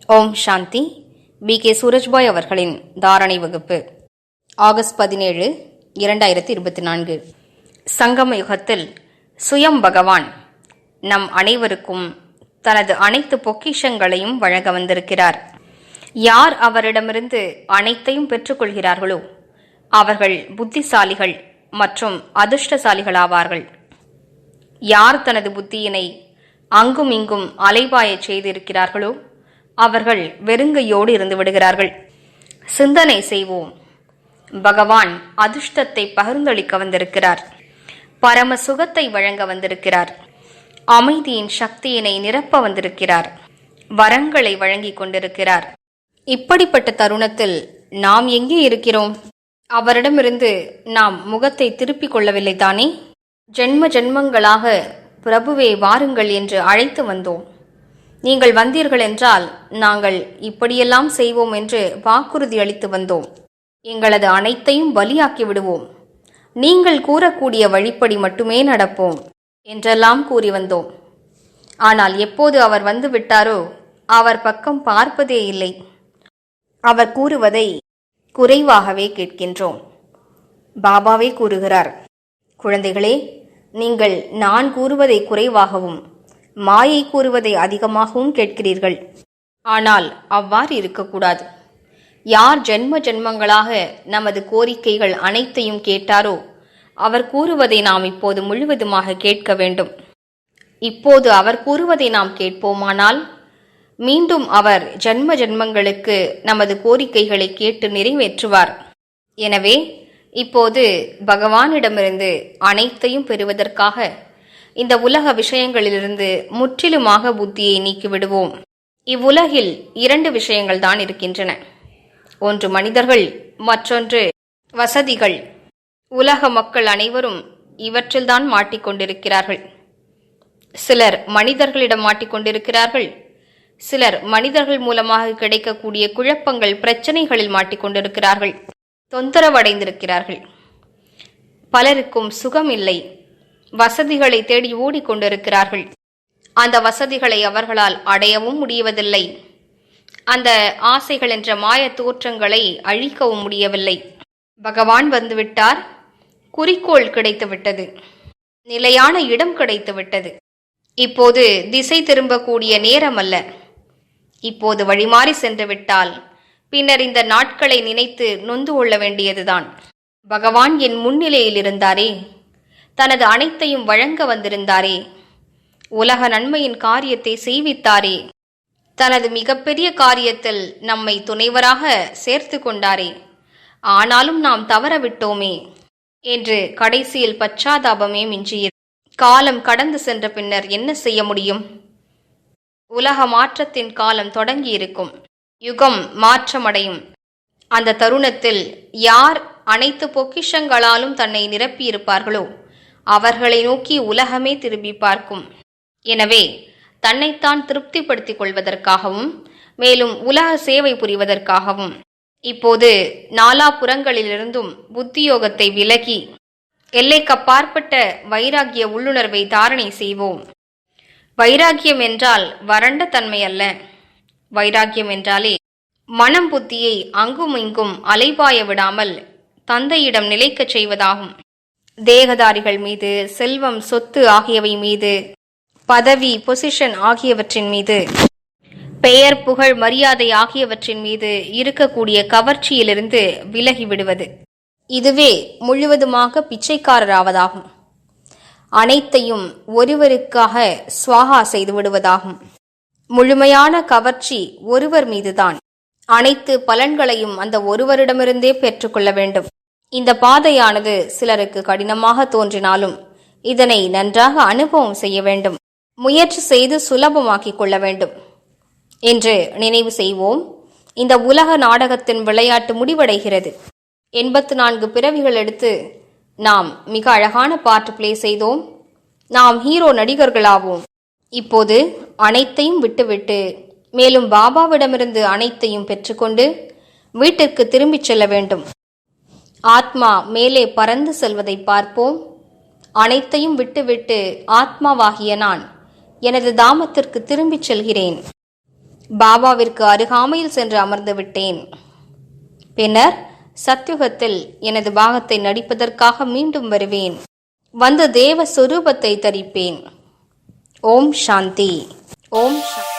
ஓம் சாந்தி. B.K. Surajbhai அவர்களின் தாரணை வகுப்பு, ஆகஸ்ட் 17, 2024. சங்கம யுகத்தில் சுயம் பகவான் நம் அனைவருக்கும் தனது அனைத்து பொக்கிஷங்களையும் வழங்க வந்திருக்கிறார். யார் அவரிடமிருந்து அனைத்தையும் பெற்றுக்கொள்கிறார்களோ அவர்கள் புத்திசாலிகள் மற்றும் அதிர்ஷ்டசாலிகளாவார்கள். யார் தனது புத்தியினை அங்கும் இங்கும் அலைபாயச் செய்திருக்கிறார்களோ அவர்கள் வெறுங்கையோடு இருந்து விடுகிறார்கள். சிந்தனை செய்வோம். பகவான் அதிர்ஷ்டத்தை பகிர்ந்தளிக்க வந்திருக்கிறார். பரம சுகத்தை வழங்க வந்திருக்கிறார். அமைதியின் சக்தியினை நிரப்ப வந்திருக்கிறார். வரங்களை வழங்கிக் கொண்டிருக்கிறார். இப்படிப்பட்ட தருணத்தில் நாம் எங்கே இருக்கிறோம்? அவரிடமிருந்து நாம் முகத்தை திருப்பிக் கொள்ளவில்லை தானே? ஜென்ம ஜென்மங்களாக பிரபுவே வாருங்கள் என்று அழைத்து வந்தோம். நீங்கள் வந்தீர்கள் என்றால் நாங்கள் இப்படியெல்லாம் செய்வோம் என்று வாக்குறுதி அளித்து வந்தோம். எங்களது அனைத்தையும் பலியாக்கி விடுவோம். நீங்கள் கூறக்கூடிய வழிப்படி மட்டுமே நடப்போம் என்றெல்லாம் கூறி வந்தோம். ஆனால் எப்போது அவர் வந்து விட்டாரோ அவர் பக்கம் பார்ப்பதே இல்லை. அவர் கூறுவதை குறைவாகவே கேட்கின்றோம். பாபாவே கூறுகிறார், குழந்தைகளே, நீங்கள் நான் கூறுவதை குறைவாகவும் மாயை கூறுவதை அதிகமாகவும் கேட்கிறீர்கள். ஆனால் அவ்வாறு இருக்கக்கூடாது. யார் ஜென்ம ஜென்மங்களாக நமது கோரிக்கைகள் அனைத்தையும் கேட்டாரோ அவர் கூறுவதை நாம் இப்போது முழுவதுமாக கேட்க வேண்டும். இப்போது அவர் கூறுவதை நாம் கேட்போமானால் மீண்டும் அவர் ஜென்ம ஜென்மங்களுக்கு நமது கோரிக்கைகளை கேட்டு நிறைவேற்றுவார். எனவே இப்போது பகவானிடமிருந்து அனைத்தையும் பெறுவதற்காக இந்த உலக விஷயங்களிலிருந்து முற்றிலுமாக புத்தியை நீக்கிவிடுவோம். இவ்வுலகில் 2 விஷயங்கள் தான் இருக்கின்றன. ஒன்று மனிதர்கள், மற்றொன்று வசதிகள். உலக மக்கள் அனைவரும் இவற்றில்தான் மாட்டிக்கொண்டிருக்கிறார்கள். சிலர் மனிதர்களிடம் மாட்டிக்கொண்டிருக்கிறார்கள். சிலர் மனிதர்கள் மூலமாக கிடைக்கக்கூடிய குழப்பங்கள், பிரச்சனைகளில் மாட்டிக்கொண்டிருக்கிறார்கள். தொந்தரவடைந்திருக்கிறார்கள். பலருக்கும் சுகம் இல்லை. வசதிகளை தேடி ஓடிக்கொண்டிருக்கிறார்கள். அந்த வசதிகளை அவர்களால் அடையவும் முடியவதில்லை. அந்த ஆசைகள் என்ற மாய தோற்றங்களை அழிக்கவும் முடியவில்லை. பகவான் வந்துவிட்டார். குறிக்கோள் கிடைத்துவிட்டது. நிலையான இடம் கிடைத்துவிட்டது. இப்போது திசை திரும்பக்கூடிய நேரம் அல்ல. இப்போது வழிமாறி சென்று விட்டால் பின்னர் இந்த நாட்களை நினைத்து நொந்து கொள்ள வேண்டியதுதான். பகவான் என் முன்னிலையில் இருந்தாரே, தனது அனைத்தையும் வழங்க வந்திருந்தாரே, உலக நன்மையின் காரியத்தை செய்வித்தாரே, தனது மிகப்பெரிய காரியத்தில் நம்மை துணைவராக சேர்த்து கொண்டாரே, ஆனாலும் நாம் தவறவிட்டோமே என்று கடைசியில் பச்சாதாபமே மிஞ்சியது. காலம் கடந்து சென்ற பின்னர் என்ன செய்ய முடியும்? உலக மாற்றத்தின் காலம் தொடங்கி இருக்கும். யுகம் மாற்றமடையும். அந்த தருணத்தில் யார் அனைத்து பொக்கிஷங்களாலும் தன்னை நிரப்பியிருப்பார்களோ அவர்களை நோக்கி உலகமே திரும்பி பார்க்கும். எனவே தன்னைத்தான் திருப்திப்படுத்திக் கொள்வதற்காகவும் மேலும் உலக சேவை புரிவதற்காகவும் இப்போது நாலாபுறங்களிலிருந்தும் புத்தியோகத்தை விலகி எல்லைக்கப்பாற்பட்ட வைராகிய உள்ளுணர்வை தாரணை செய்வோம். வைராகியம் என்றால் வறண்ட தன்மை அல்ல. வைராகியம் என்றாலே மனம் புத்தியை அங்கும் இங்கும் அலைபாய விடாமல் தந்தையிடம் நிலைக்கச் செய்வதாகும். தேகதாரிகள் மீது, செல்வம், சொத்து ஆகியவை மீது, பதவி, பொசிஷன் ஆகியவற்றின் மீது, பெயர், புகழ், மரியாதை ஆகியவற்றின் மீது இருக்கக்கூடிய கவர்ச்சியிலிருந்து விலகி விடுவது. இதுவே முழுவதுமாக பிச்சைக்காரராவதாகும். அனைத்தையும் ஒருவருக்காக ஸ்வாகா செய்து விடுவதாகும். முழுமையான கவர்ச்சி ஒருவர் மீதுதான். அனைத்து பலன்களையும் அந்த ஒருவரிடமிருந்தே பெற்றுக்கொள்ள வேண்டும். இந்த பாதையானது சிலருக்கு கடினமாக தோன்றினாலும் இதனை நன்றாக அனுபவம் செய்ய வேண்டும். முயற்சி செய்து சுலபமாக்கிக் கொள்ள வேண்டும் என்று நினைவு செய்வோம். இந்த உலக நாடகத்தின் விளையாட்டு முடிவடைகிறது. 84 பிறவிகள் எடுத்து நாம் மிக அழகான பார்ட் பிளே செய்தோம். நாம் ஹீரோ நடிகர்களாவோம். இப்போது அனைத்தையும் விட்டுவிட்டு மேலும் பாபாவிடமிருந்து அனைத்தையும் பெற்றுக்கொண்டு வீட்டிற்கு திரும்பிச் செல்ல வேண்டும். ஆத்மா மேலே பறந்து செல்வதை பார்ப்போம். அனைத்தையும் விட்டுவிட்டு ஆத்மாவாகிய நான் எனது தாமத்திற்கு திரும்பிச் செல்கிறேன். பாபாவிற்கு அருகாமையில் சென்று அமர்ந்து விட்டேன். பின்னர் சத்யுகத்தில் எனது பாகத்தை நடிப்பதற்காக மீண்டும் வருவேன். வந்து தேவ சொரூபத்தை தரிப்பேன். ஓம் சாந்தி. ஓம் சாந்தி.